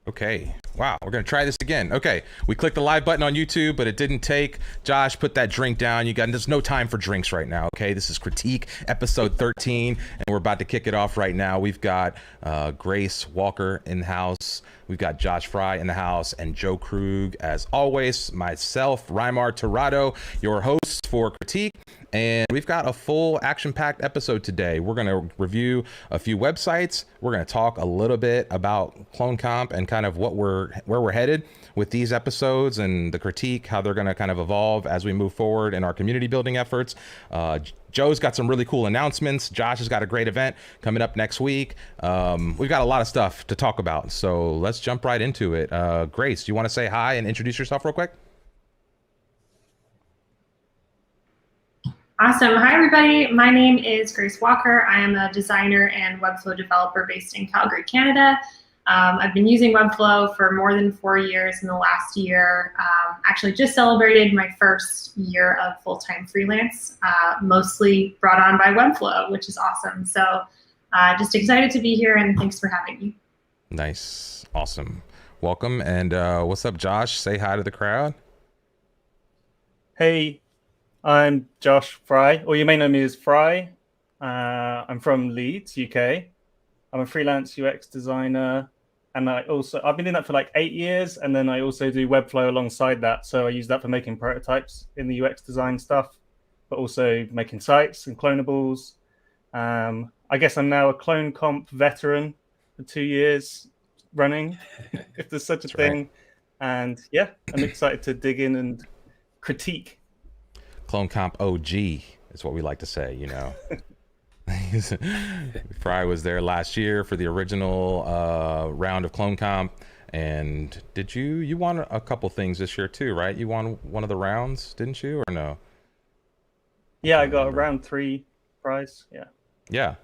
Okay. Wow. We're going to try this again. Okay. We clicked the live button on YouTube, but it didn't take. Josh, put that drink down. There's no time for drinks right now. Okay. This is Critique episode 13, and we're about to kick it off right now. We've got Grace Walker in the house. We've got Josh Fry in the house and Joe Krug, as always. Myself, Rymar Tirado, your hosts for Critique. And we've got a full action-packed episode today. We're going to review a few websites. We're going to talk a little bit about Clone Comp and kind of where we're headed with these episodes and the critique, how they're going to kind of evolve as we move forward in our community building efforts. Joe's got some really cool announcements. Josh has got a great event coming up next week. We've got a lot of stuff to talk about, so let's jump right into it. Grace, do you want to say hi and introduce yourself real quick? Awesome. Hi, everybody. My name is Grace Walker. I am a designer and Webflow developer based in Calgary, Canada. I've been using Webflow for more than 4 years. In the last year, actually just celebrated my first year of full-time freelance, mostly brought on by Webflow, which is awesome. So just excited to be here, and thanks for having me. Nice. Awesome. Welcome. And what's up, Josh? Say hi to the crowd. Hey. I'm Josh Fry, or you may know me as Fry. I'm from Leeds, UK. I'm a freelance UX designer, and I've been doing that for like 8 years, and then I also do Webflow alongside that. So I use that for making prototypes in the UX design stuff, but also making sites and clonables. I guess I'm now a Clone Comp veteran for 2 years running, if there's such a thing. Right. And yeah, I'm excited to dig in and critique. Clone Comp OG is what we like to say, you know. Fry was there last year for the original round of Clone Comp. And did you won a couple things this year too, right? You won one of the rounds, didn't you, or no? Yeah, I got a round 3 prize. Yeah.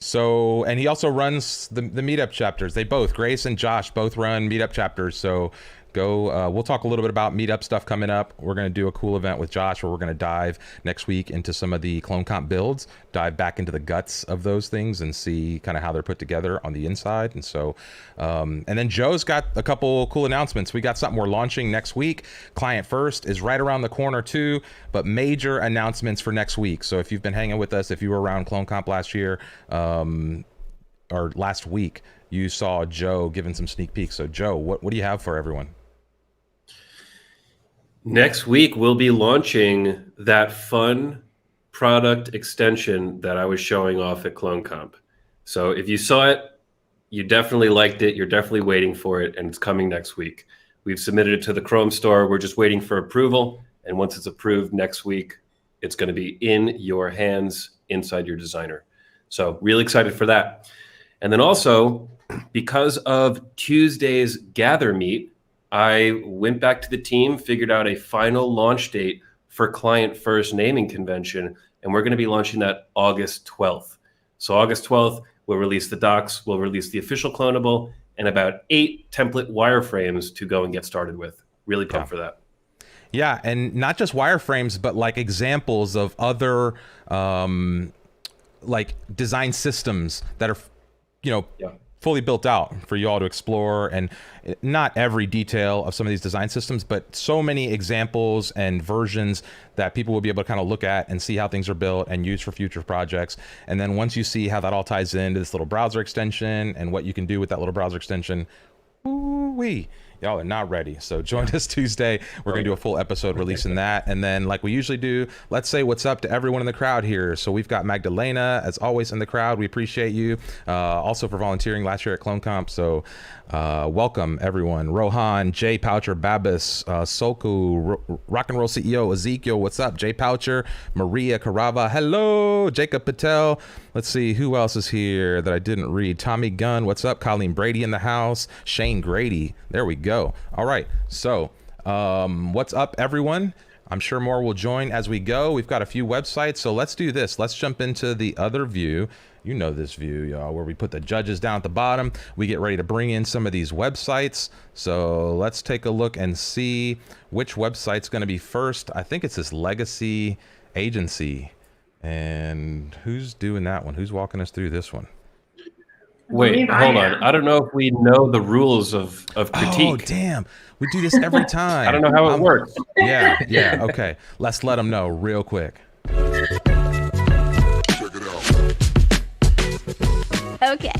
So, and he also runs the meetup chapters. Grace and Josh both run meetup chapters. So go, we'll talk a little bit about meetup stuff coming up. We're going to do a cool event with Josh where we're going to dive next week into some of the Clone Comp builds, dive back into the guts of those things and see kind of how they're put together on the inside. And so, and then Joe's got a couple cool announcements. We got something we're launching next week. Client First is right around the corner too, but major announcements for next week. So if you've been hanging with us, if you were around Clone Comp last year, or last week, you saw Joe giving some sneak peeks. So Joe, what do you have for everyone? Next week, we'll be launching that fun product extension that I was showing off at Clone Comp. So if you saw it, you definitely liked it. You're definitely waiting for it, and it's coming next week. We've submitted it to the Chrome store. We're just waiting for approval. And once it's approved next week, it's going to be in your hands inside your designer. So really excited for that. And then also, because of Tuesday's Gather Meet, I went back to the team, figured out a final launch date for Client First naming convention, and we're going to be launching that August 12th. So August 12th, we'll release the docs, we'll release the official clonable, and about 8 template wireframes to go and get started with. Really pumped for that. Yeah, and not just wireframes, but like examples of other like design systems that are, fully built out for you all to explore. And not every detail of some of these design systems, but so many examples and versions that people will be able to kind of look at and see how things are built and use for future projects. And then once you see how that all ties into this little browser extension and what you can do with that little browser extension, ooh-wee, y'all are not ready. So join us Tuesday. We're going to do a full episode releasing that. And then like we usually do, let's say what's up to everyone in the crowd here. So we've got Magdalena, as always, in the crowd. We appreciate you. Also for volunteering last year at Clone Comp. So welcome, everyone. Rohan, Jay Poucher, Babis, Soku, Rock and Roll CEO, Ezekiel, what's up? Jay Poucher, Maria Carava, hello. Jacob Patel. Let's see who else is here that I didn't read. Tommy Gunn, what's up? Colleen Brady in the house. Shane Grady. There we go. All right. So what's up, everyone? I'm sure more will join as we go. We've got a few websites. So let's do this. Let's jump into the other view. You know this view, y'all, where we put the judges down at the bottom. We get ready to bring in some of these websites. So let's take a look and see which website's going to be first. I think it's this legacy agency. And who's doing that one? Who's walking us through this one? Wait, hold on. I don't know if we know the rules of critique. Oh, damn. We do this every time. I don't know how it works. Yeah. Okay. Let's let them know real quick. Okay,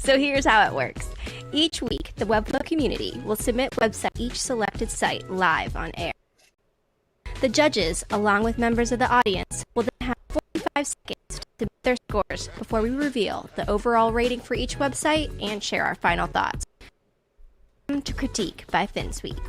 so here's how it works. Each week, the Webflow community will submit website each selected site live on air. The judges, along with members of the audience, will then have 45 seconds to submit their scores before we reveal the overall rating for each website and share our final thoughts. Welcome to Critique by Finsweet.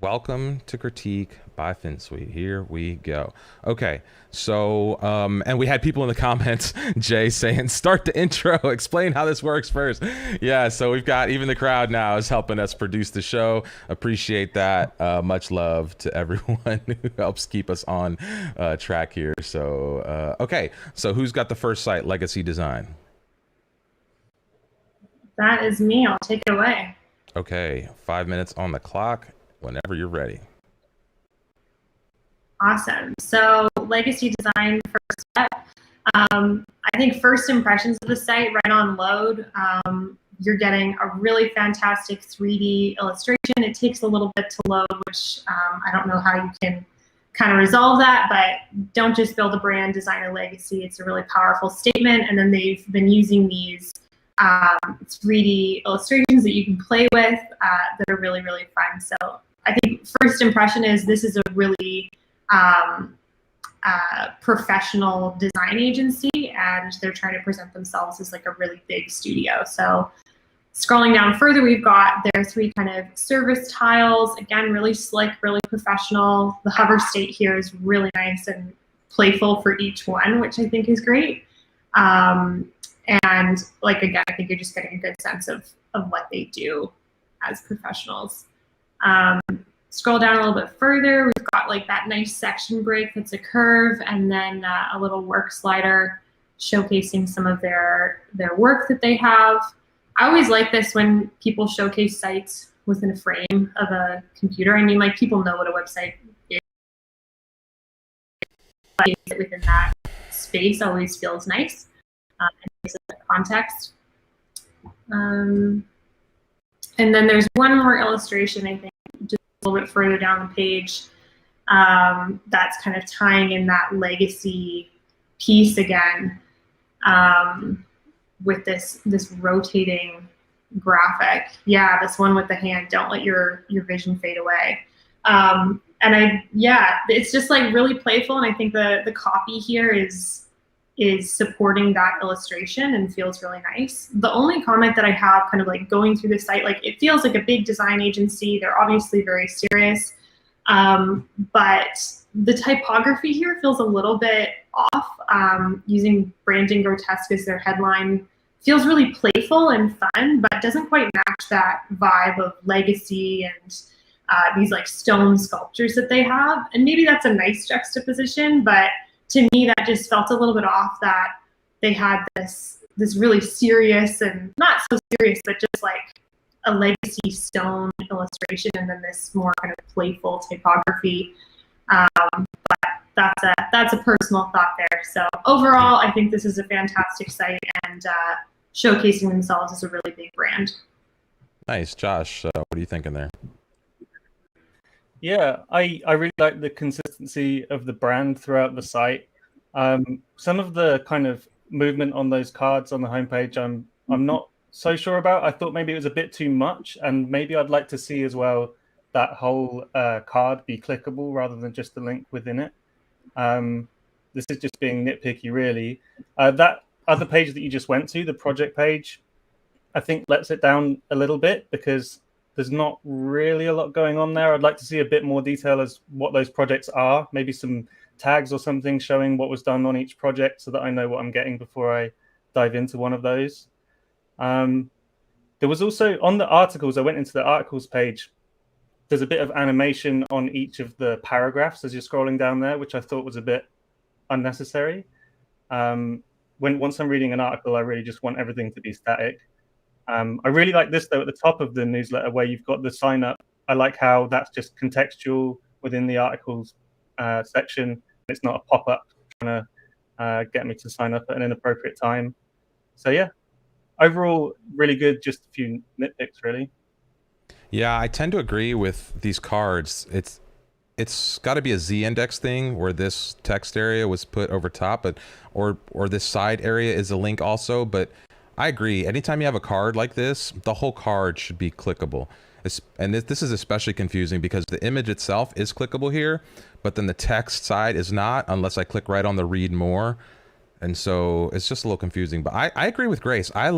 Welcome to Critique by Finsweet. Here we go. Okay, so, and we had people in the comments, Jay, saying, start the intro, explain how this works first. Yeah, so we've got, even the crowd now is helping us produce the show. Appreciate that. Much love to everyone who helps keep us on track here. So, okay, so who's got the first site, Legacy Design? That is me. I'll take it away. Okay, 5 minutes on the clock. Whenever you're ready. Awesome. So legacy design first step. I think first impressions of the site right on load, you're getting a really fantastic 3D illustration. It takes a little bit to load, which I don't know how you can kind of resolve that, but don't just build a brand, design a legacy. It's a really powerful statement. And then they've been using these 3D illustrations that you can play with that are really, really fun. So I think first impression is this is a really professional design agency, and they're trying to present themselves as like a really big studio. So scrolling down further, we've got their 3 kind of service tiles. Again, really slick, really professional. The hover state here is really nice and playful for each one, which I think is great. And like, again, I think you're just getting a good sense of what they do as professionals. Scroll down a little bit further, we've got like that nice section break that's a curve, and then a little work slider showcasing some of their work that they have. I always like this when people showcase sites within a frame of a computer. I mean, like, people know what a website is. Within that space always feels nice. Context. And then there's one more illustration, I think, just a little bit further down the page, that's kind of tying in that legacy piece again, with this rotating graphic. Yeah, this one with the hand, don't let your vision fade away. And it's just like really playful, and I think the copy here is supporting that illustration and feels really nice. The only comment that I have kind of like going through the site, like, it feels like a big design agency. They're obviously very serious, but the typography here feels a little bit off. Using Branding Grotesque as their headline feels really playful and fun, but doesn't quite match that vibe of legacy and these like stone sculptures that they have. And maybe that's a nice juxtaposition, but to me, that just felt a little bit off, that they had this really serious, and not so serious, but just like a legacy stone illustration, and then this more kind of playful typography. But that's a personal thought there. So overall, I think this is a fantastic site, and showcasing themselves as a really big brand. Nice. Josh, what are you thinking there? Yeah, I really like the consistency of the brand throughout the site. Some of the kind of movement on those cards on the homepage, I'm not so sure about. I thought maybe it was a bit too much, and maybe I'd like to see as well that whole card be clickable rather than just the link within it. This is just being nitpicky, really. That other page that you just went to, the project page, I think lets it down a little bit because there's not really a lot going on there. I'd like to see a bit more detail as what those projects are, maybe some tags or something showing what was done on each project so that I know what I'm getting before I dive into one of those. There was also, on the articles, I went into the articles page, there's a bit of animation on each of the paragraphs as you're scrolling down there, which I thought was a bit unnecessary. Once I'm reading an article, I really just want everything to be static. I really like this, though, at the top of the newsletter where you've got the sign up. I like how that's just contextual within the articles section. It's not a pop-up trying to get me to sign up at an inappropriate time. So yeah, overall really good. Just a few nitpicks really. Yeah, I tend to agree with these cards. It's got to be a z-index thing where this text area was put over top, but or this side area is a link also. But I agree. Anytime you have a card like this, the whole card should be clickable. And this is especially confusing because the image itself is clickable here, but then the text side is not unless I click right on the read more. And so it's just a little confusing. But I agree with Grace. I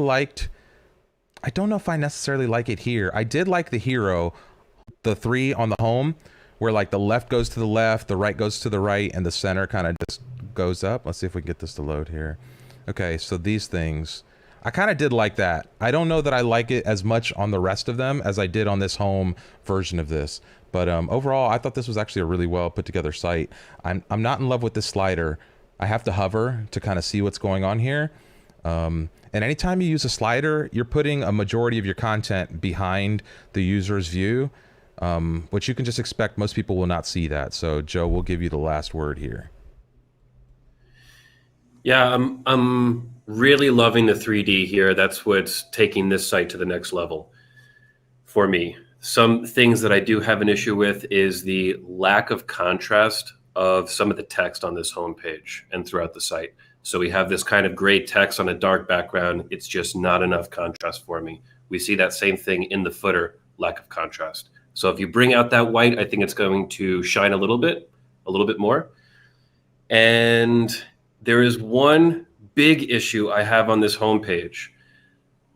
don't know if I necessarily like it here. I did like the hero, the 3 on the home, where like the left goes to the left, the right goes to the right, and the center kind of just goes up. Let's see if we can get this to load here. Okay, so these things, I kind of did like that. I don't know that I like it as much on the rest of them as I did on this home version of this. But overall, I thought this was actually a really well put together site. I'm not in love with this slider. I have to hover to kind of see what's going on here. And anytime you use a slider, you're putting a majority of your content behind the user's view, which you can just expect most people will not see that. So Joe, we'll give you the last word here. Yeah, I'm really loving the 3D here. That's what's taking this site to the next level for me. Some things that I do have an issue with is the lack of contrast of some of the text on this homepage and throughout the site. So we have this kind of gray text on a dark background. It's just not enough contrast for me. We see that same thing in the footer, lack of contrast. So if you bring out that white, I think it's going to shine a little bit more. And there is one big issue I have on this homepage.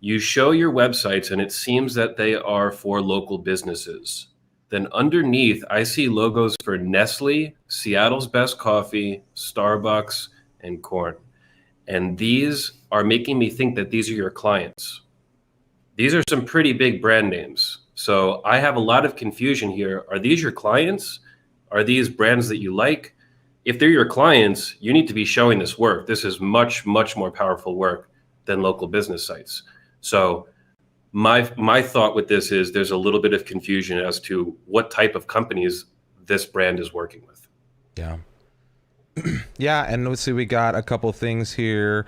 You show your websites and it seems that they are for local businesses. Then underneath, I see logos for Nestle, Seattle's Best Coffee, Starbucks, and Corn. And these are making me think that these are your clients. These are some pretty big brand names. So I have a lot of confusion here. Are these your clients? Are these brands that you like? If they're your clients, you need to be showing this work. This is much, much more powerful work than local business sites. So my thought with this is there's a little bit of confusion as to what type of companies this brand is working with. Yeah. Yeah, and let's see, we got a couple things here.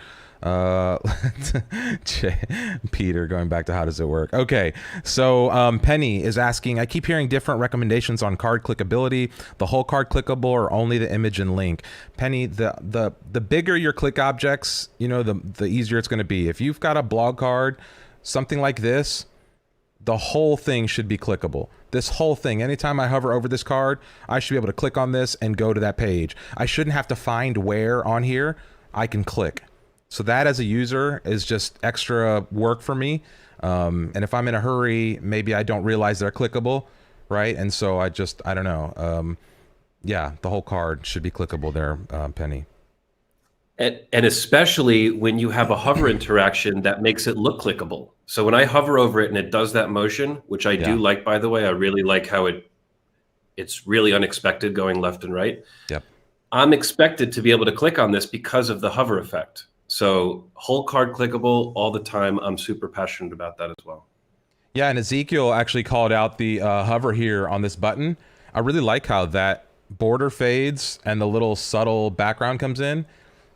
Peter, going back to how does it work? Okay, so Penny is asking, I keep hearing different recommendations on card clickability, the whole card clickable or only the image and link. Penny, the bigger your click objects, you know, the easier it's going to be. If you've got a blog card, something like this, the whole thing should be clickable. This whole thing, anytime I hover over this card, I should be able to click on this and go to that page. I shouldn't have to find where on here I can click. So that as a user is just extra work for me. And if I'm in a hurry, maybe I don't realize they're clickable, right? And so I don't know. Yeah, the whole card should be clickable there, Penny. And especially when you have a hover interaction that makes it look clickable. So when I hover over it and it does that motion, which I do like, by the way, I really like how it's really unexpected going left and right. Yep. I'm expected to be able to click on this because of the hover effect. So whole card clickable all the time. I'm super passionate about that as well. Yeah, and Ezekiel actually called out the hover here on this button. I really like how that border fades and the little subtle background comes in.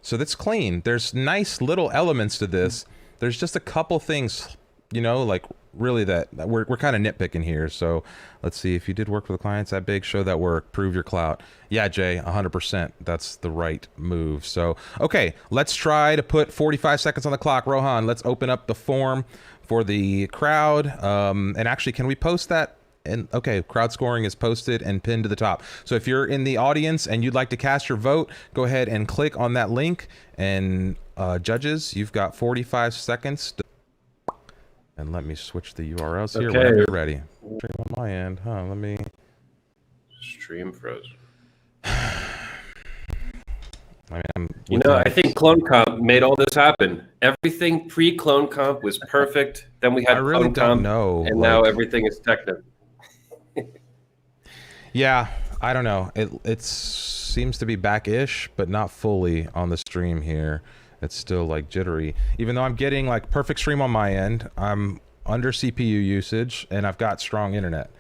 So that's clean. There's nice little elements to this. There's just a couple things, you know, like really that we're kind of nitpicking here. So let's see, if you did work for the clients that big, show that work, prove your clout. Yeah, Jay, 100%. That's the right move. So, okay, let's try to put 45 seconds on the clock. Rohan, let's open up the form for the crowd. And actually, can we post that? And okay, crowd scoring is posted and pinned to the top. So if you're in the audience and you'd like to cast your vote, go ahead and click on that link. And judges, you've got 45 seconds. And let me switch the URLs here whenever you're ready. Stream on my end, huh? Let me. Stream froze. I think Clone Comp made all this happen. Everything pre-Clone Comp was perfect. Then we had Clone Comp, and now everything is technical. Yeah, I don't know. It seems to be back-ish, but not fully on the stream here. It's still like jittery. Even though I'm getting like perfect stream on my end, I'm under CPU usage, and I've got strong internet.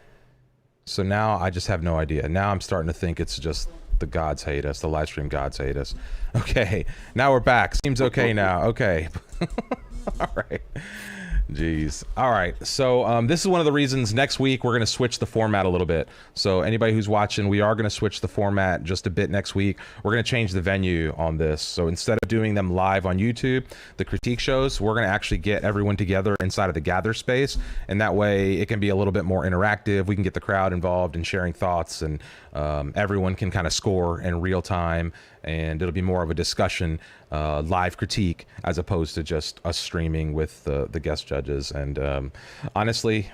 So now I just have no idea. Now I'm starting to think it's just the gods hate us. The live stream gods hate us. Okay, now we're back. Seems okay now. Okay. All right. Jeez. All right. So this is one of the reasons next week we're going to switch the format a little bit. So anybody who's watching, we are going to switch the format just a bit next week. We're going to change the venue on this. So instead of doing them live on YouTube, the critique shows, we're going to actually get everyone together inside of the gather space. And that way it can be a little bit more interactive. We can get the crowd involved in sharing thoughts, and everyone can kind of score in real time. And it'll be more of a discussion, live critique, as opposed to just us streaming with the guest judges. And honestly,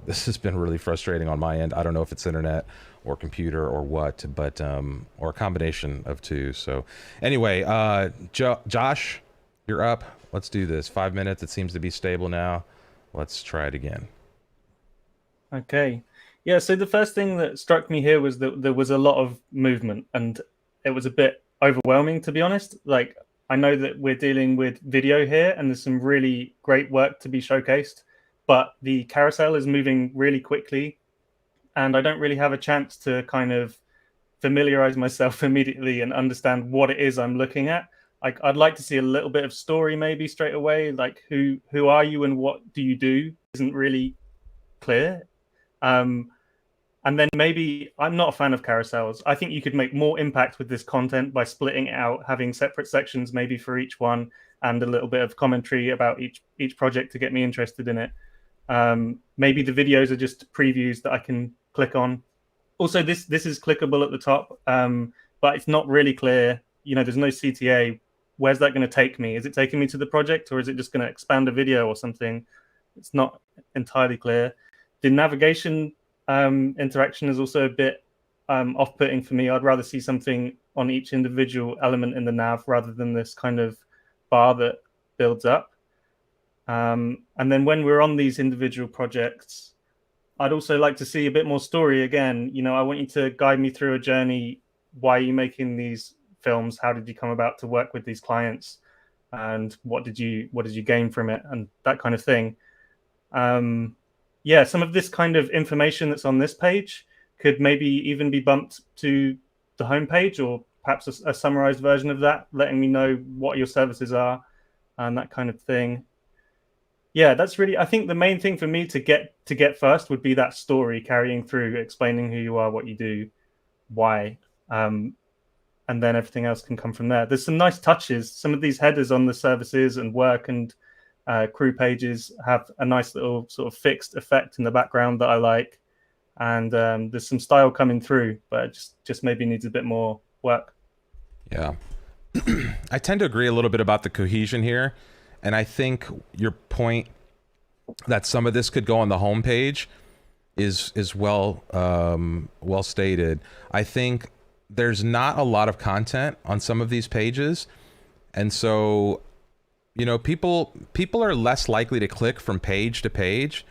this has been really frustrating on my end. I don't know if it's internet or computer or what, but or a combination of two. So anyway, Josh, you're up. Let's do this. 5 minutes. It seems to be stable now. Let's try it again. Okay. Yeah, so the first thing that struck me here was that there was a lot of movement, and it was a bit overwhelming, to be honest. Like, I know that we're dealing with video here and there's some really great work to be showcased, but the carousel is moving really quickly and I don't really have a chance to kind of familiarize myself immediately and understand what it is I'm looking at. Like, I'd like to see a little bit of story maybe straight away, like who are you and what do you do isn't really clear. And then maybe, I'm not a fan of carousels. I think you could make more impact with this content by splitting it out, having separate sections maybe for each one, and a little bit of commentary about each project to get me interested in it. Maybe the videos are just previews that I can click on. Also, this is clickable at the top, but it's not really clear. You know, there's no CTA. Where's that going to take me? Is it taking me to the project, or is it just going to expand a video or something? It's not entirely clear. The navigation interaction is also a bit off-putting for me. I'd rather see something on each individual element in the nav rather than this kind of bar that builds up. And then when we're on these individual projects, I'd also like to see a bit more story again. You know, I want you to guide me through a journey. Why are you making these films? How did you come about to work with these clients? And what did you gain from it? And that kind of thing. Yeah, some of this kind of information that's on this page could maybe even be bumped to the homepage, or perhaps a summarized version of that, letting me know what your services are and that kind of thing. Yeah, that's really, I think the main thing for me to get first would be that story carrying through, explaining who you are, what you do, why, and then everything else can come from there. There's some nice touches. Some of these headers on the services and work and crew pages have a nice little sort of fixed effect in the background that I like, and there's some style coming through, but it just maybe needs a bit more work. Yeah. I tend to agree a little bit about the cohesion here, and I think your point that some of this could go on the homepage is well stated. I think there's not a lot of content on some of these pages, and so, you know, people are less likely to click from page to page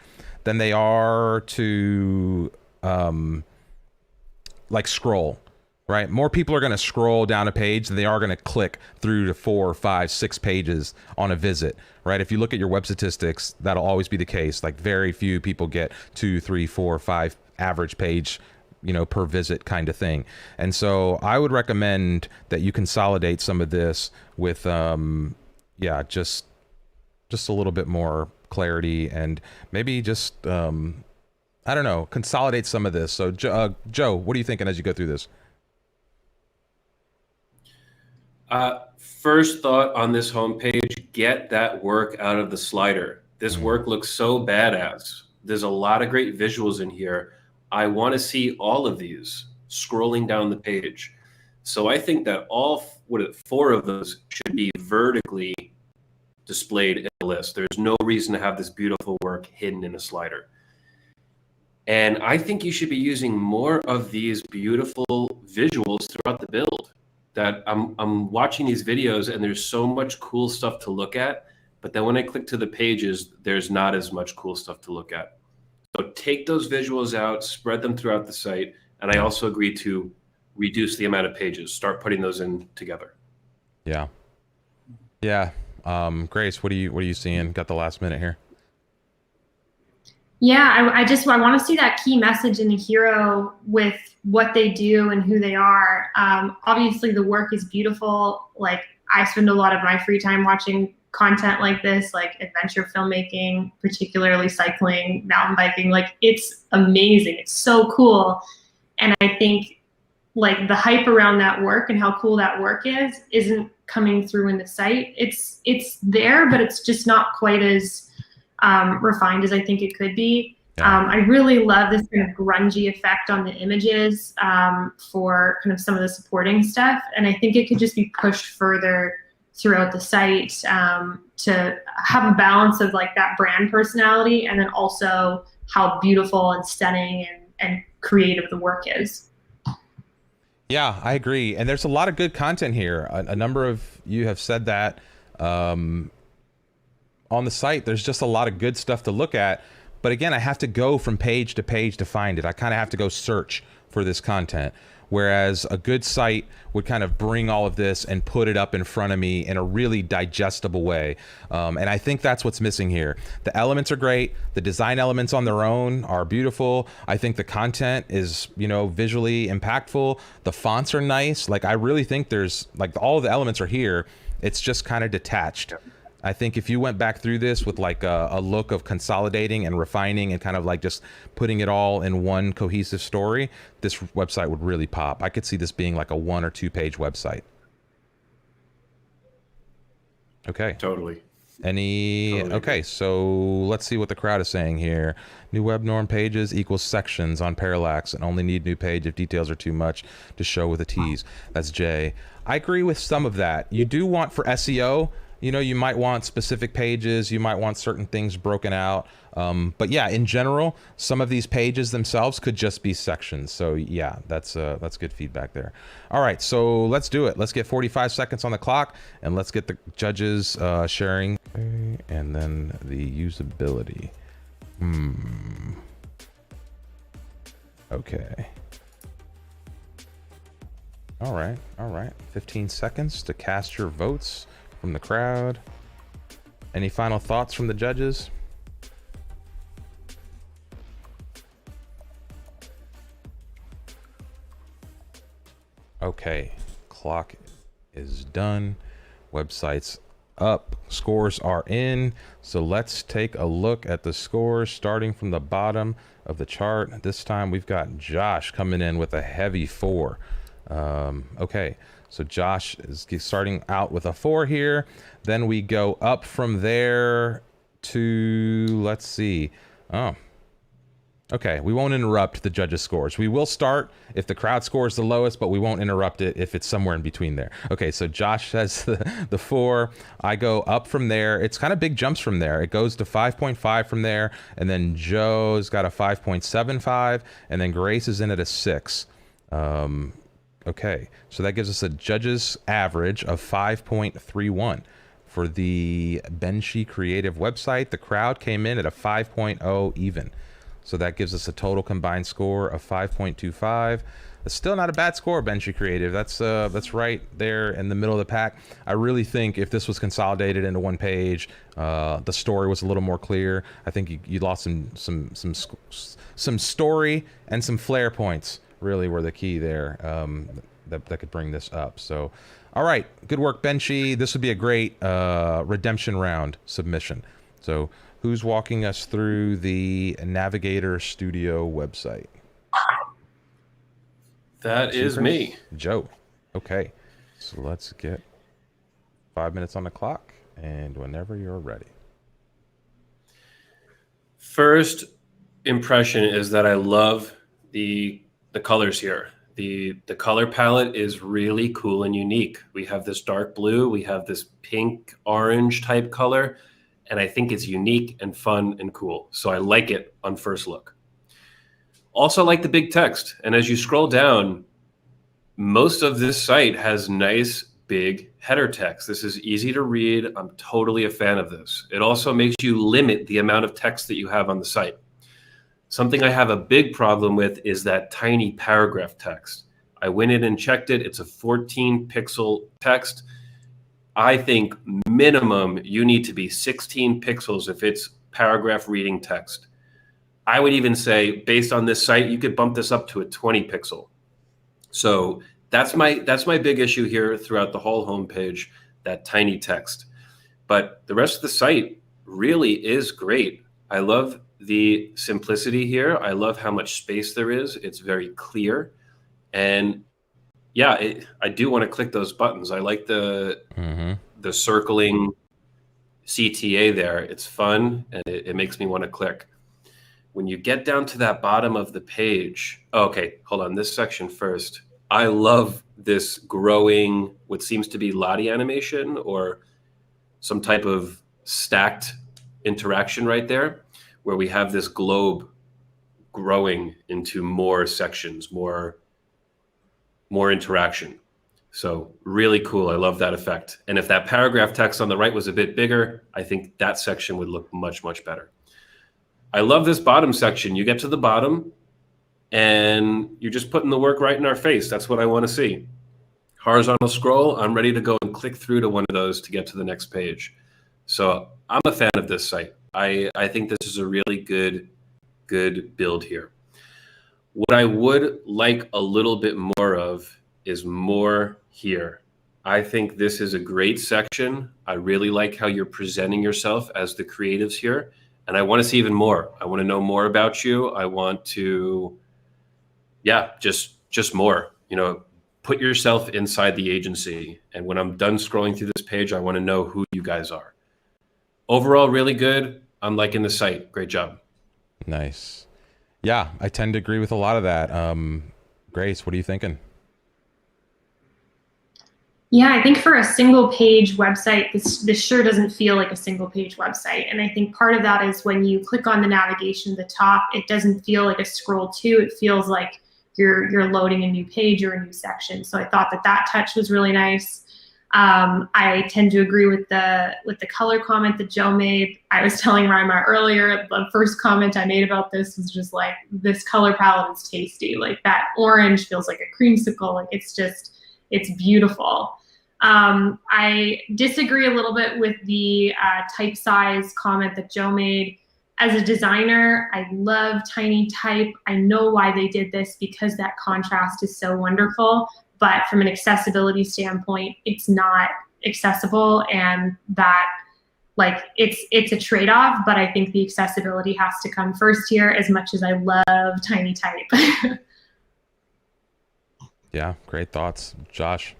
than they are to like scroll, right? More people are going to scroll down a page than they are going to click through to 4, 5, 6 pages on a visit, right? If you look at your web statistics, that'll always be the case. Like, very few people get 2, 3, 4, 5 average page, you know, per visit kind of thing. And so I would recommend that you consolidate some of this with yeah, just a little bit more clarity, and maybe just I don't know, consolidate some of this. So Joe, what are you thinking as you go through this? First thought on this homepage, get that work out of the slider. This work looks so badass. There's a lot of great visuals in here. I want to see all of these scrolling down the page. So I think that all 4 of those should be vertically displayed in a list. There's no reason to have this beautiful work hidden in a slider. And I think you should be using more of these beautiful visuals throughout the build. That I'm watching these videos and there's so much cool stuff to look at, but then when I click to the pages, there's not as much cool stuff to look at. So take those visuals out, spread them throughout the site, and I also agree to reduce the amount of pages. Start putting those in together. Yeah. Yeah. Grace, what are you seeing? Got the last minute here. Yeah, I want to see that key message in the hero with what they do and who they are. Obviously, the work is beautiful. Like, I spend a lot of my free time watching content like this, like adventure filmmaking, particularly cycling, mountain biking. Like, it's amazing. It's so cool. And I think like the hype around that work and how cool that work isn't coming through in the site. It's there, but it's just not quite as refined as I think it could be. Yeah. I really love this kind of grungy effect on the images for kind of some of the supporting stuff. And I think it could just be pushed further throughout the site to have a balance of like that brand personality and then also how beautiful and stunning and creative the work is. Yeah, I agree. And there's a lot of good content here. A number of you have said that on the site, there's just a lot of good stuff to look at. But again, I have to go from page to page to find it. I kind of have to go search for this content. Whereas a good site would kind of bring all of this and put it up in front of me in a really digestible way. And I think that's what's missing here. The elements are great. The design elements on their own are beautiful. I think the content is, visually impactful. The fonts are nice. Like, I really think there's like all the elements are here. It's just kind of detached. I think if you went back through this with like a look of consolidating and refining and kind of like just putting it all in one cohesive story, this website would really pop. I could see this being like a 1 or 2 page website. Okay. Totally. Okay, so let's see what the crowd is saying here. New web norm pages equals sections on Parallax and only need new page if details are too much to show with a tease. That's Jay. I agree with some of that. You do want for SEO, you might want specific pages, you might want certain things broken out. But yeah, in general, some of these pages themselves could just be sections. So yeah, that's good feedback there. All right, so let's do it. Let's get 45 seconds on the clock and let's get the judges sharing and then the usability. Okay. All right. 15 seconds to cast your votes from the crowd. Any final thoughts from the judges? Okay, clock is done. Website's up. Scores are in. So let's take a look at the scores starting from the bottom of the chart. This time we've got Josh coming in with a heavy 4. Okay. So Josh is starting out with a 4 here. Then we go up from there to, let's see. Oh, okay. We won't interrupt the judges' scores. We will start if the crowd scores the lowest, but we won't interrupt it if it's somewhere in between there. Okay, so Josh has the 4. I go up from there. It's kind of big jumps from there. It goes to 5.5 from there. And then Joe's got a 5.75. And then Grace is in at a 6. Okay, so that gives us a judge's average of 5.31 for the Benchy Creative website. The crowd came in at a 5.0 even. So that gives us a total combined score of 5.25. It's still not a bad score, Benchy Creative. That's right there in the middle of the pack. I really think if this was consolidated into one page, the story was a little more clear. I think you lost some story and some flair points. Really were the key there that could bring this up. So, all right, good work, Benchy. This would be a great redemption round submission. So, who's walking us through the Navigator Studio website? That is me. Joe. Okay, so let's get 5 minutes on the clock, and whenever you're ready. First impression is that I love the colors here. The color palette is really cool and unique. We have this dark blue, we have this pink orange type color, and I think it's unique and fun and cool. So I like it on first look. Also like the big text. And as you scroll down, most of this site has nice big header text. This is easy to read. I'm totally a fan of this. It also makes you limit the amount of text that you have on the site. Something I have a big problem with is that tiny paragraph text. I went in and checked it. It's a 14 pixel text. I think minimum you need to be 16 pixels if it's paragraph reading text. I would even say based on this site, you could bump this up to a 20 pixel. So that's my big issue here throughout the whole homepage, that tiny text. but the rest of the site really is great. I love the simplicity here. I love how much space there is. It's very clear. And yeah, I do want to click those buttons. I like the circling CTA there. It's fun, and it makes me want to click. When you get down to that bottom of the page, okay, hold on, this section first. I love this growing, what seems to be Lottie animation or some type of stacked interaction right there, where we have this globe growing into more sections, more interaction. So really cool. I love that effect. And if that paragraph text on the right was a bit bigger, I think that section would look much, much better. I love this bottom section. You get to the bottom and you're just putting the work right in our face. That's what I want to see. Horizontal scroll, I'm ready to go and click through to one of those to get to the next page. So I'm a fan of this site. I think this is a really good build here. What I would like a little bit more of is more here. I think this is a great section. I really like how you're presenting yourself as the creatives here. And I want to see even more. I want to know more about you. I want to, yeah, just more, put yourself inside the agency. And when I'm done scrolling through this page, I want to know who you guys are. Overall, really good. I'm liking the site. Great job. Nice. Yeah, I tend to agree with a lot of that. Grace, what are you thinking? Yeah, I think for a single page website, this sure doesn't feel like a single page website. And I think part of that is when you click on the navigation at the top, it doesn't feel like a scroll to. It feels like you're loading a new page or a new section. So I thought that touch was really nice. I tend to agree with the color comment that Joe made. I was telling Rima earlier, the first comment I made about this was just like, this color palette is tasty. Like that orange feels like a creamsicle. Like it's beautiful. I disagree a little bit with the type size comment that Joe made. As a designer, I love tiny type. I know why they did this because that contrast is so wonderful. But from an accessibility standpoint, it's not accessible, and that it's a trade-off. But I think the accessibility has to come first here, as much as I love tiny type. Yeah, great thoughts, Josh.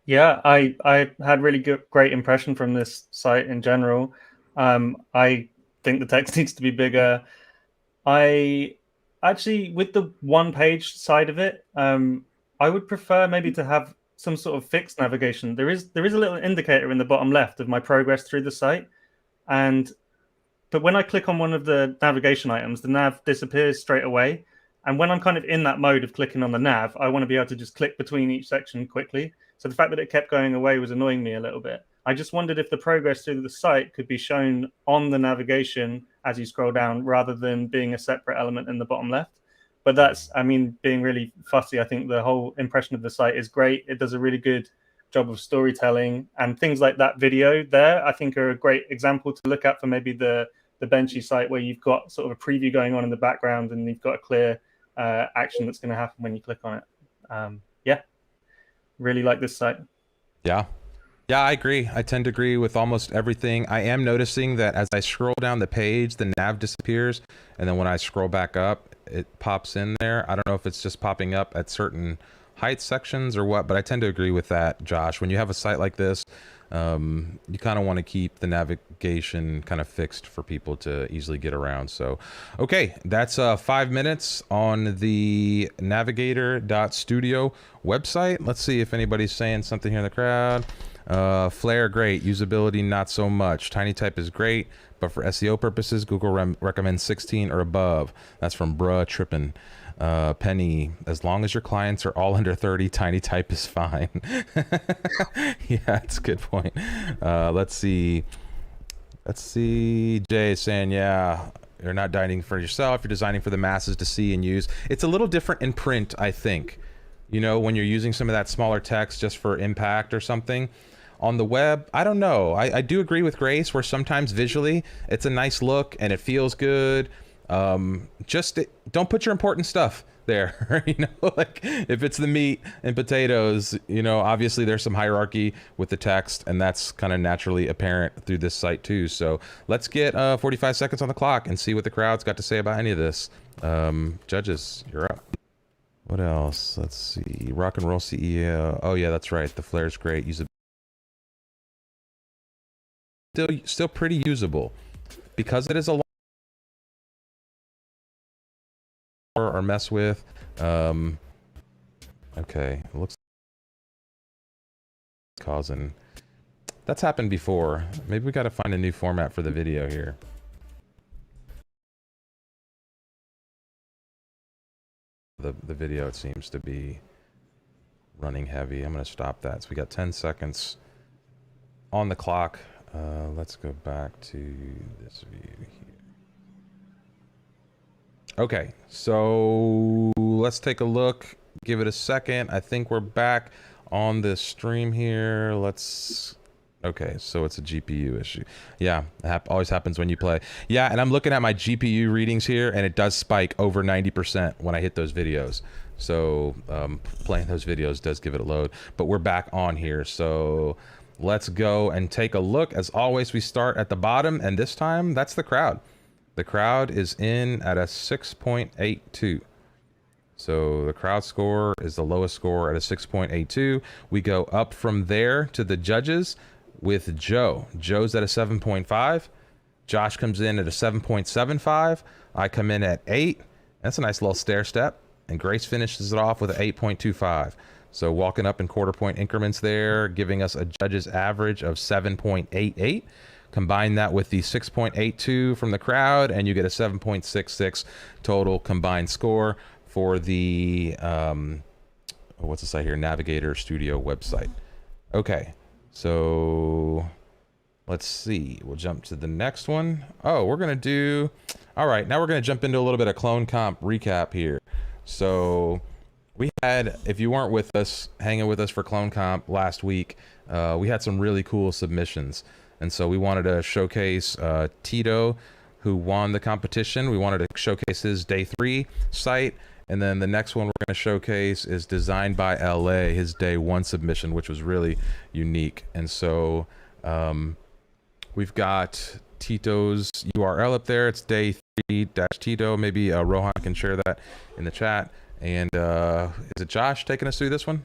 Yeah, I had really great impression from this site in general. I think the text needs to be bigger. I actually, with the one page side of it, I would prefer maybe to have some sort of fixed navigation. There is a little indicator in the bottom left of my progress through the site, but when I click on one of the navigation items, the nav disappears straight away. And when I'm kind of in that mode of clicking on the nav, I want to be able to just click between each section quickly. So the fact that it kept going away was annoying me a little bit. I just wondered if the progress through the site could be shown on the navigation as you scroll down, rather than being a separate element in the bottom left. But that's, being really fussy. I think the whole impression of the site is great. It does a really good job of storytelling, and things like that video there, I think, are a great example to look at for maybe the Benchy site, where you've got sort of a preview going on in the background and you've got a clear action that's going to happen when you click on it. Really like this site. Yeah, I agree. I tend to agree with almost everything. I am noticing that as I scroll down the page, the nav disappears, and then when I scroll back up, it pops in there. I don't know if it's just popping up at certain height sections or what, but I tend to agree with that, Josh. When you have a site like this, you kind of want to keep the navigation kind of fixed for people to easily get around. So, okay, that's 5 minutes on the navigator.studio website. Let's see if anybody's saying something here in the crowd. Flare, great. Usability, not so much. Tiny type is great, but for SEO purposes, Google recommends 16 or above. That's from Bruh Trippin'. Penny, as long as your clients are all under 30, tiny type is fine. Yeah, that's a good point. Let's see. Jay is saying, yeah, you're not designing for yourself, you're designing for the masses to see and use. It's a little different in print, I think. When you're using some of that smaller text just for impact or something. On the web, I don't know. I do agree with Grace, where sometimes visually it's a nice look and it feels good. Just don't put your important stuff there. You know, like if it's the meat and potatoes, you know, obviously there's some hierarchy with the text, and that's kind of naturally apparent through this site too. So let's get 45 seconds on the clock and see what the crowd's got to say about any of this. Judges, you're up. What else? Let's see. Rock and roll CEO. Oh yeah, that's right. The flare's great. Still pretty usable because it is a or mess with. Okay, it looks causing. That's happened before. Maybe we got to find a new format for the video here. The video, it seems to be running heavy. I'm going to stop that. So we got 10 seconds on the clock. Let's go back to this view here. Okay, so let's take a look. Give it a second. I think we're back on the stream here. Okay, so it's a GPU issue. Yeah, it always happens when you play. Yeah, and I'm looking at my GPU readings here, and it does spike over 90% when I hit those videos. So playing those videos does give it a load. But we're back on here, so let's go and take a look. As always, we start at the bottom, and this time, that's the crowd. The crowd is in at a 6.82. So the crowd score is the lowest score at a 6.82. We go up from there to the judges with Joe. Joe's at a 7.5. Josh comes in at a 7.75. I come in at 8. That's a nice little stair step. And Grace finishes it off with an 8.25. So walking up in quarter point increments there, giving us a judge's average of 7.88. Combine that with the 6.82 from the crowd, and you get a 7.66 total combined score for the, what's the site here? Navigator Studio website. Okay, so let's see. We'll jump to the next one. Oh, we're going to do, all right, now we're going to jump into a little bit of Clone Comp recap here. So we had, if you weren't with us, hanging with us for Clone Comp last week, we had some really cool submissions. And so we wanted to showcase Tito, who won the competition. We wanted to showcase his day 3 site. And then the next one we're going to showcase is Designed by LA, his day 1 submission, which was really unique. And so we've got Tito's URL up there. It's day 3-Tito. Maybe Rohan can share that in the chat. And is it Josh taking us through this one?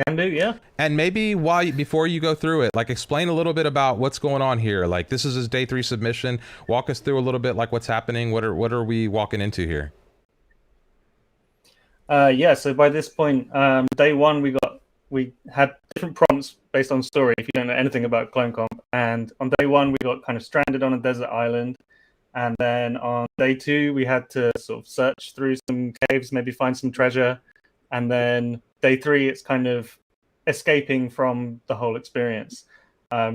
Can do, yeah. And maybe before you go through it, like explain a little bit about what's going on here. Like this is his day 3 submission. Walk us through a little bit, like what's happening. What are we walking into here? Yeah. So by this point, day 1, we had different prompts based on story. If you don't know anything about Clone Comp, and on day 1 we got kind of stranded on a desert island, and then on day 2 we had to sort of search through some caves, maybe find some treasure, and then day 3, it's kind of escaping from the whole experience.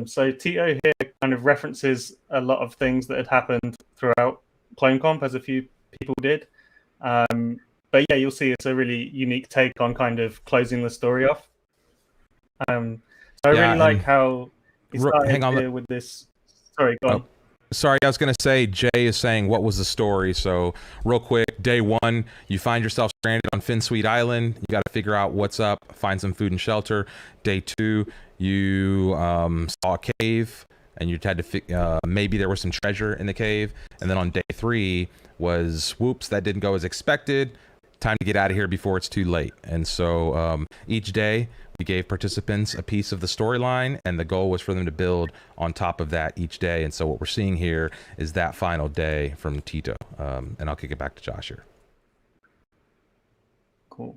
So Tito here kind of references a lot of things that had happened throughout Clone Comp, as a few people did. But yeah, you'll see it's a really unique take on kind of closing the story off. So I really like how he started here with this. Sorry, go on. Sorry, I was going to say, Jay is saying, what was the story? So real quick, day 1, you find yourself stranded on Finsweet Island. You got to figure out what's up, find some food and shelter. Day 2, you saw a cave, and you had to maybe there was some treasure in the cave. And then on day 3 was, whoops, that didn't go as expected. Time to get out of here before it's too late. And so each day, we gave participants a piece of the storyline, and the goal was for them to build on top of that each day. And so what we're seeing here is that final day from Tito. And I'll kick it back to Josh here. Cool.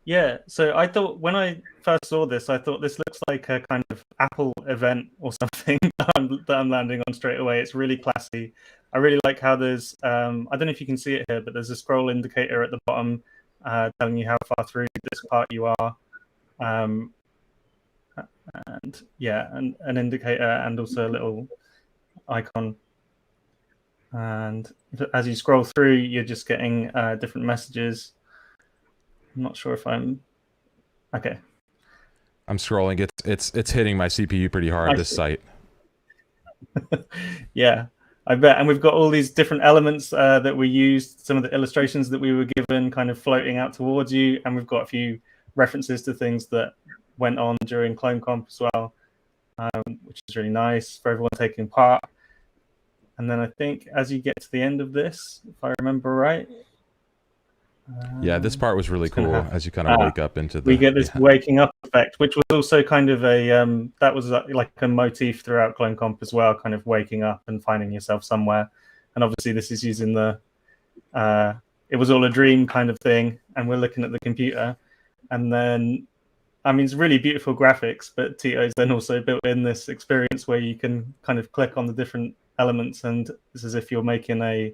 Yeah, so I thought when I first saw this, I thought this looks like a kind of Apple event or something that I'm landing on straight away. It's really classy. I really like how there's, I don't know if you can see it here, but there's a scroll indicator at the bottom telling you how far through this part you are. And yeah, an indicator and also a little icon. And as you scroll through, you're just getting different messages. I'm not sure if I'm okay. I'm scrolling. It's hitting my CPU pretty hard. This site. Yeah. I bet. And we've got all these different elements that we used, some of the illustrations that we were given kind of floating out towards you. And we've got a few references to things that went on during CloneComp as well, which is really nice for everyone taking part. And then I think as you get to the end of this, if I remember right. Yeah, this part was really cool as you kind of wake up into the... We get this waking up effect, which was also kind of a... that was like a motif throughout CloneComp as well, kind of waking up and finding yourself somewhere. And obviously this is using the... it was all a dream kind of thing, and we're looking at the computer. And then, I mean, it's really beautiful graphics, but Tito's then also built in this experience where you can kind of click on the different elements, and it's as if you're making a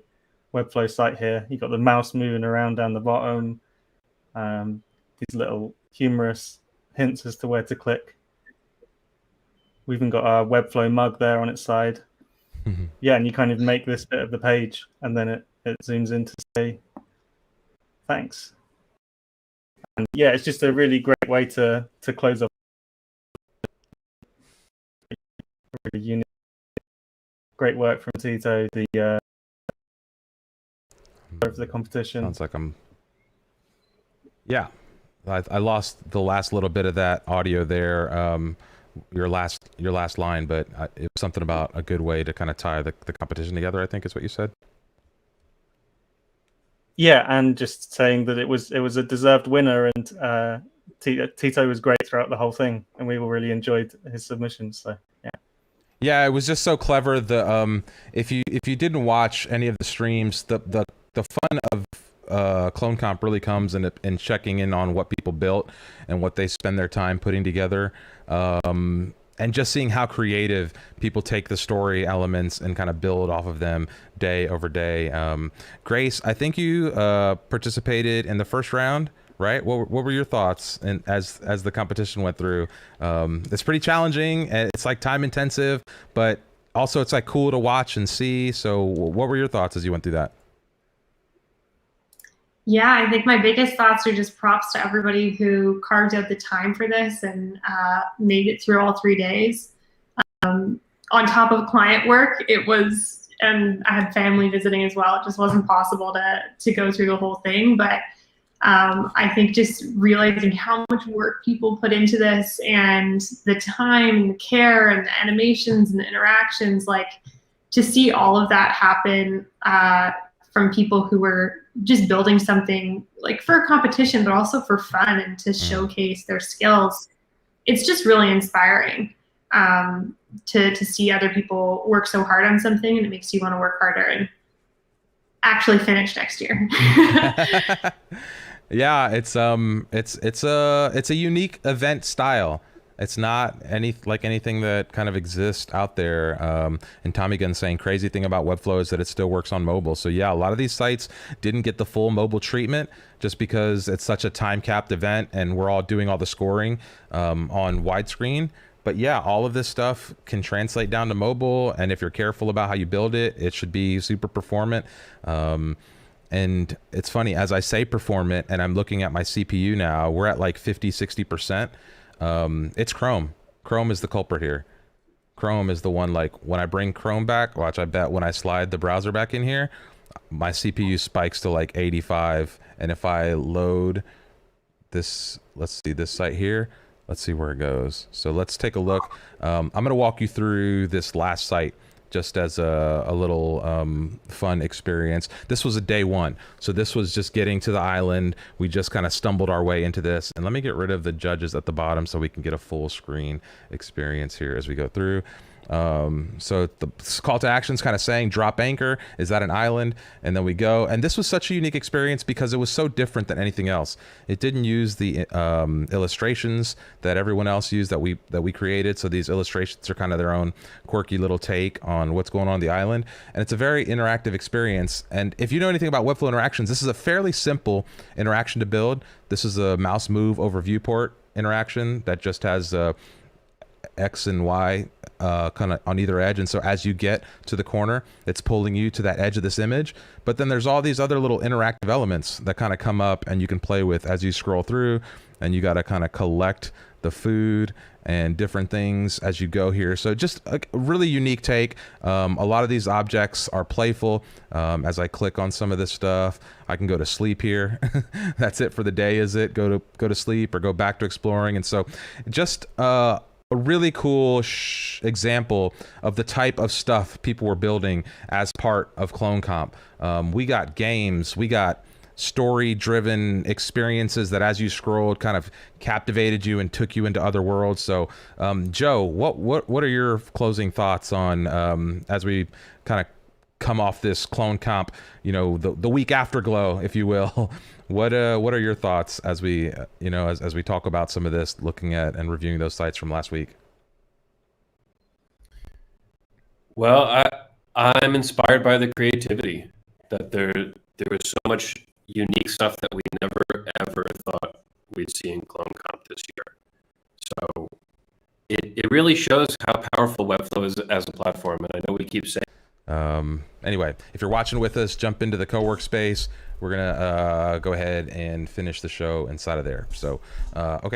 Webflow site here. You've got the mouse moving around down the bottom, these little humorous hints as to where to click. We've even got our Webflow mug there on its side. Yeah, and you kind of make this bit of the page, and then it zooms in to say thanks. And yeah, it's just a really great way to close up. Really unique. Great work from Tito. For the competition. Sounds like I'm... Yeah, I lost the last little bit of that audio there, your last line, but it was something about a good way to kind of tie the competition together, I think is what you said. Yeah, and just saying that it was a deserved winner, and Tito was great throughout the whole thing, and we all really enjoyed his submissions. So yeah. Yeah, it was just so clever. The if you didn't watch any of the streams, the fun of CloneComp really comes in checking in on what people built and what they spend their time putting together, and just seeing how creative people take the story elements and kind of build off of them day over day. Grace, I think you participated in the first round, right? What were your thoughts as the competition went through? It's pretty challenging, and it's like time intensive, but also it's like cool to watch and see. So what were your thoughts as you went through that? Yeah, I think my biggest thoughts are just props to everybody who carved out the time for this and made it through all 3 days. On top of client work, it was, and I had family visiting as well. It just wasn't possible to go through the whole thing. But I think just realizing how much work people put into this, and the time and the care and the animations and the interactions, like to see all of that happen from people who were just building something like for a competition, but also for fun and to showcase their skills. It's just really inspiring to see other people work so hard on something, and it makes you want to work harder and actually finish next year. Yeah, it's a unique event style. It's not anything that kind of exists out there. And Tommy Gunn saying crazy thing about Webflow is that it still works on mobile. So yeah, a lot of these sites didn't get the full mobile treatment just because it's such a time-capped event and we're all doing all the scoring on widescreen. But yeah, all of this stuff can translate down to mobile, and if you're careful about how you build it, it should be super performant. And it's funny, as I say performant, and I'm looking at my CPU now, we're at like 50-60%. It's Chrome. Chrome is the culprit here. Chrome is the one, like when I bring Chrome back, watch, I bet when I slide the browser back in here, my CPU spikes to like 85. And if I load this, let's see this site here, let's see where it goes. So let's take a look. I'm going to walk you through this last site just as a little fun experience. This was a day one. So this was just getting to the island. We just kind of stumbled our way into this. And let me get rid of the judges at the bottom so we can get a full screen experience here as we go through. So the call to action is kind of saying drop anchor is at an island, and then we go. And this was such a unique experience because it was so different than anything else. It didn't use the illustrations that everyone else used that we created. So these illustrations are kind of their own quirky little take on what's going on the island, and it's a very interactive experience. And if you know anything about Webflow interactions, this is a fairly simple interaction to build. This is a mouse move over viewport interaction that just has X and Y kind of on either edge, and so as you get to the corner, it's pulling you to that edge of this image. But then there's all these other little interactive elements that kind of come up and you can play with as you scroll through, and you got to kind of collect the food and different things as you go here. So just a really unique take. A lot of these objects are playful. As I click on some of this stuff, I can go to sleep here. That's it for the day, is it? Go to sleep or go back to exploring. And so just a really cool example of the type of stuff people were building as part of Clone Comp. We got games, we got story-driven experiences that, as you scrolled, kind of captivated you and took you into other worlds. So, Joe, what are your closing thoughts on as we kind of come off this Clone Comp, the week afterglow, if you will? What are your thoughts as we as we talk about some of this, looking at and reviewing those sites from last week? Well, I'm inspired by the creativity that there was so much unique stuff that we never ever thought we'd see in Clone Comp this year. So it really shows how powerful Webflow is as a platform, and I know we keep saying. Anyway, if you're watching with us, jump into the co-work space. We're gonna go ahead and finish the show inside of there. So, okay.